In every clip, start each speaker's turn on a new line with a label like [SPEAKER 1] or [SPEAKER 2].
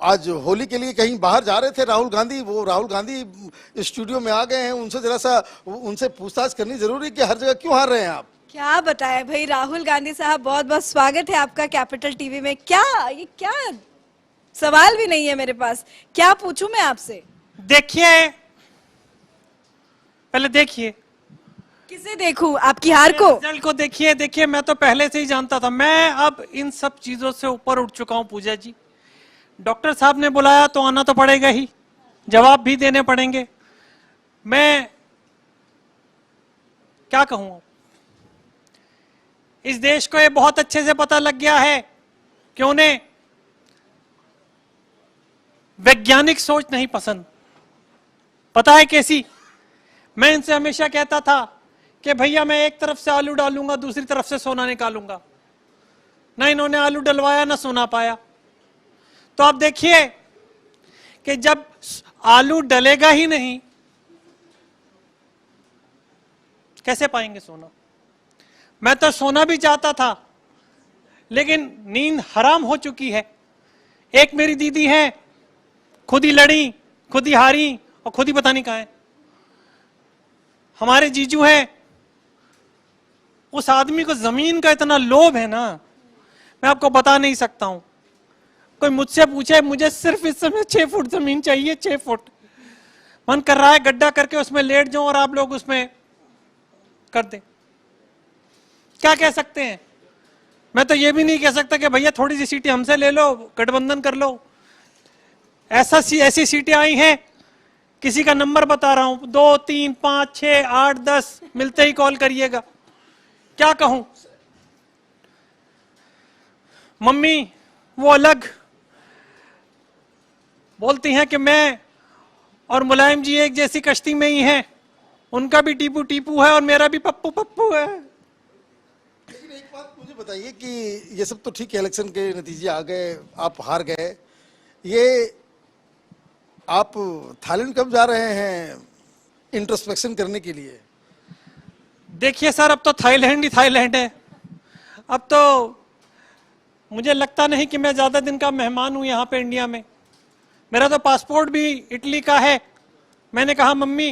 [SPEAKER 1] आज होली के लिए कहीं बाहर जा रहे थे राहुल गांधी, वो राहुल गांधी स्टूडियो में आ गए हैं, उनसे जरा सा उनसे पूछताछ करनी जरूरी कि हर जगह क्यों हार रहे हैं आप?
[SPEAKER 2] क्या बताएं भाई, राहुल गांधी साहब बहुत बहुत स्वागत है आपका कैपिटल टीवी में। ये क्या सवाल भी नहीं है मेरे पास, क्या पूछूं मैं आपसे?
[SPEAKER 3] देखिए, पहले देखिए।
[SPEAKER 2] किसे देखूं, आपकी हार को?
[SPEAKER 3] रिजल्ट को देखिए। मैं तो पहले से ही जानता था। मैं अब इन सब चीजों से ऊपर उठ चुका हूं पूजा जी। डॉक्टर साहब ने बुलाया तो आना तो पड़ेगा ही, जवाब भी देने पड़ेंगे। मैं क्या कहूं, इस देश को ये बहुत अच्छे से पता लग गया है कि उन्हें वैज्ञानिक सोच नहीं पसंद। पता है कैसी? मैं इनसे हमेशा कहता था कि भैया मैं एक तरफ से आलू डालूंगा, दूसरी तरफ से सोना निकालूंगा। ना इन्होंने आलू डलवाया, ना सोना पाया। तो आप देखिए कि जब आलू डलेगा ही नहीं, कैसे पाएंगे सोना? मैं तो सोना भी चाहता था, लेकिन नींद हराम हो चुकी है। एक मेरी दीदी है, खुद ही लड़ी, खुद ही हारी और खुद ही पता नहीं कहां है। हमारे जीजू हैं, उस आदमी को जमीन का इतना लोभ है ना, मैं आपको बता नहीं सकता हूं। कोई मुझसे पूछे, मुझे सिर्फ इस समय 6 फुट जमीन चाहिए, 6 फुट। मन कर रहा है गड्ढा करके उसमें लेट जाऊं और आप लोग उसमें कर दें। क्या कह सकते हैं? मैं तो ये भी नहीं कह सकता कि भैया थोड़ी सी सीटें हमसे ले लो, गठबंधन कर लो। ऐसी सीटें आई हैं, किसी का नंबर बता रहा हूं, 2, 3, 5, 6, 8, 10 मिलते ही कॉल करिएगा। क्या कहूं? मम्मी वो अलग बोलती हैं कि मैं और मुलायम जी एक जैसी कश्ती में ही हैं। उनका भी टीपू टीपू है और मेरा भी पप्पू पप्पू है।
[SPEAKER 1] लेकिन एक बात मुझे बताइए कि ये सब तो ठीक है, इलेक्शन के नतीजे आ गए, आप हार गए, ये आप थाईलैंड कब जा रहे हैं इंट्रोस्पेक्शन करने के लिए?
[SPEAKER 3] देखिए सर, अब तो थाईलैंड ही थाईलैंड है। अब तो मुझे लगता नहीं कि मैं ज्यादा दिन का मेहमान हूं यहाँ पे इंडिया में। मेरा तो पासपोर्ट भी इटली का है। मैंने कहा मम्मी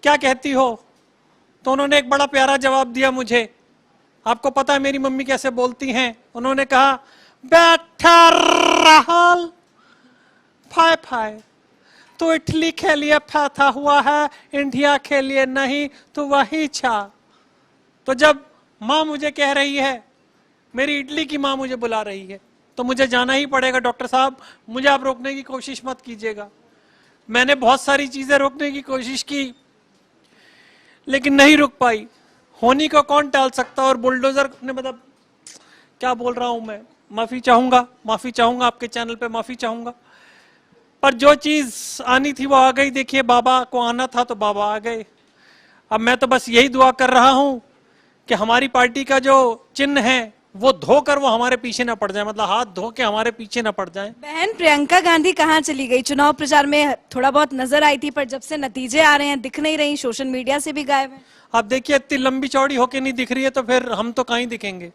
[SPEAKER 3] क्या कहती हो, तो उन्होंने एक बड़ा प्यारा जवाब दिया मुझे। आपको पता है मेरी मम्मी कैसे बोलती हैं? उन्होंने कहा, बैठा राहुल, फाय फाय, तो इटली के लिए फैथा हुआ है, इंडिया के लिए नहीं, तो वही छा। तो जब माँ मुझे कह रही है, मेरी इटली की माँ मुझे बुला रही है, तो मुझे जाना ही पड़ेगा। डॉक्टर साहब मुझे आप रोकने की कोशिश मत कीजिएगा। मैंने बहुत सारी चीजें रोकने की कोशिश की, लेकिन नहीं रुक पाई। होनी को कौन टाल सकता? और बुलडोजर ने, मतलब क्या बोल रहा हूं मैं, माफी चाहूंगा आपके चैनल पे, माफी चाहूंगा। पर जो चीज आनी थी वो आ गई। देखिए, बाबा को आना था तो बाबा आ गए। अब मैं तो बस यही दुआ कर रहा हूं कि हमारी पार्टी का जो चिन्ह है वो धोकर वो हमारे पीछे ना पड़ जाए, मतलब हाथ धो के हमारे पीछे ना पड़ जाए।
[SPEAKER 2] बहन प्रियंका गांधी कहाँ चली गई? चुनाव प्रचार में थोड़ा बहुत नजर आई थी, पर जब से नतीजे आ रहे हैं दिख नहीं रही, सोशल मीडिया से भी गायब है।
[SPEAKER 3] आप देखिए, इतनी लंबी चौड़ी होके नहीं दिख रही है, तो फिर हम तो कहीं दिखेंगे?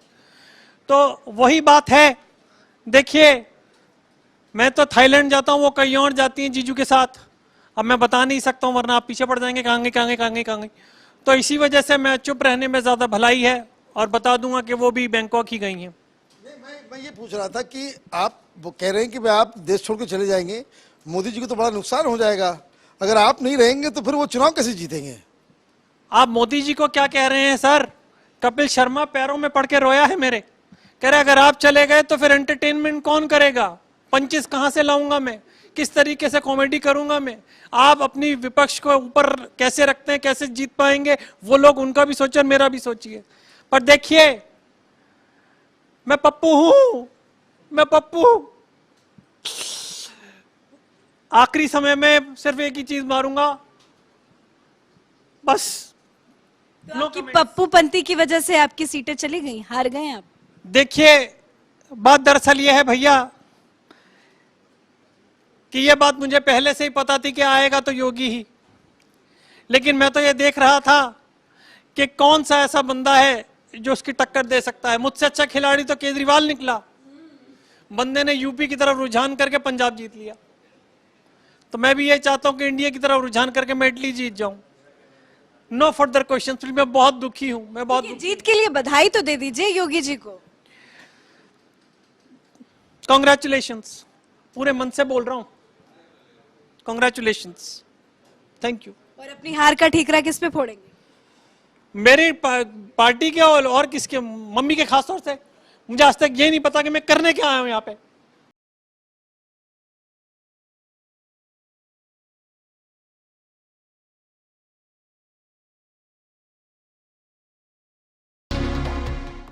[SPEAKER 3] तो वही बात है। देखिए, मैं तो थाईलैंड जाता हूँ, वो कहीं और जाती हैं जीजू के साथ। अब मैं बता नहीं सकता हूँ, वरना आप पीछे पड़ जाएंगे, कहांगे। तो इसी वजह से मैं चुप रहने में ज्यादा भलाई है, और बता दूंगा कि वो भी बैंकॉक ही गई हैं।
[SPEAKER 1] मैं ये पूछ रहा था कि आप वो कह रहे हैं कि आप देश छोड़ के चले जाएंगे, मोदी जी को तो बड़ा नुकसान हो जाएगा। अगर आप नहीं रहेंगे तो फिर वो चुनाव कैसे जीतेंगे?
[SPEAKER 3] आप मोदी जी को क्या कह रहे हैं सर? कपिल शर्मा पैरों में पड़ के रोया है मेरे, कह रहे अगर आप चले गए तो फिर एंटरटेनमेंट कौन करेगा? पंचेस कहां से लाऊंगा मैं? किस तरीके से कॉमेडी करूंगा मैं? आप अपनी विपक्ष को ऊपर कैसे रखते हैं, कैसे जीत पाएंगे? वो लोग, उनका भी सोचिए, मेरा भी सोचिए। पर देखिए, मैं पप्पू हूं, मैं पप्पू। आखिरी समय में सिर्फ एक ही चीज मारूंगा, बस।
[SPEAKER 2] तो आपकी पप्पूपंती की वजह से आपकी सीटें चली गई, हार गए आप।
[SPEAKER 3] देखिए, बात दरअसल ये है भैया कि ये बात मुझे पहले से ही पता थी कि आएगा तो योगी ही, लेकिन मैं तो ये देख रहा था कि कौन सा ऐसा बंदा है जो उसकी टक्कर दे सकता है। मुझसे अच्छा खिलाड़ी तो केजरीवाल निकला। बंदे ने यूपी की तरफ रुझान करके पंजाब जीत लिया। तो मैं भी ये चाहता हूं कि इंडिया की तरफ रुझान करके मैं इटली जीत जाऊं। नो फर्दर क्वेश्चन, मैं बहुत दुखी हूं, मैं बहुत
[SPEAKER 2] ये जीत के लिए बधाई तो दे दीजिए योगी जी को।
[SPEAKER 3] कांग्रेचुलेशंस, पूरे मन से बोल रहा हूं, कांग्रेचुलेशंस, थैंक यू।
[SPEAKER 2] और अपनी हार का ठीकरा किस पे फोड़ेंगे?
[SPEAKER 3] मेरी पार्टी के और किसके, मम्मी के खास तौर से। मुझे आज तक ये नहीं पता कि मैं करने क्या आया हूं यहाँ पे।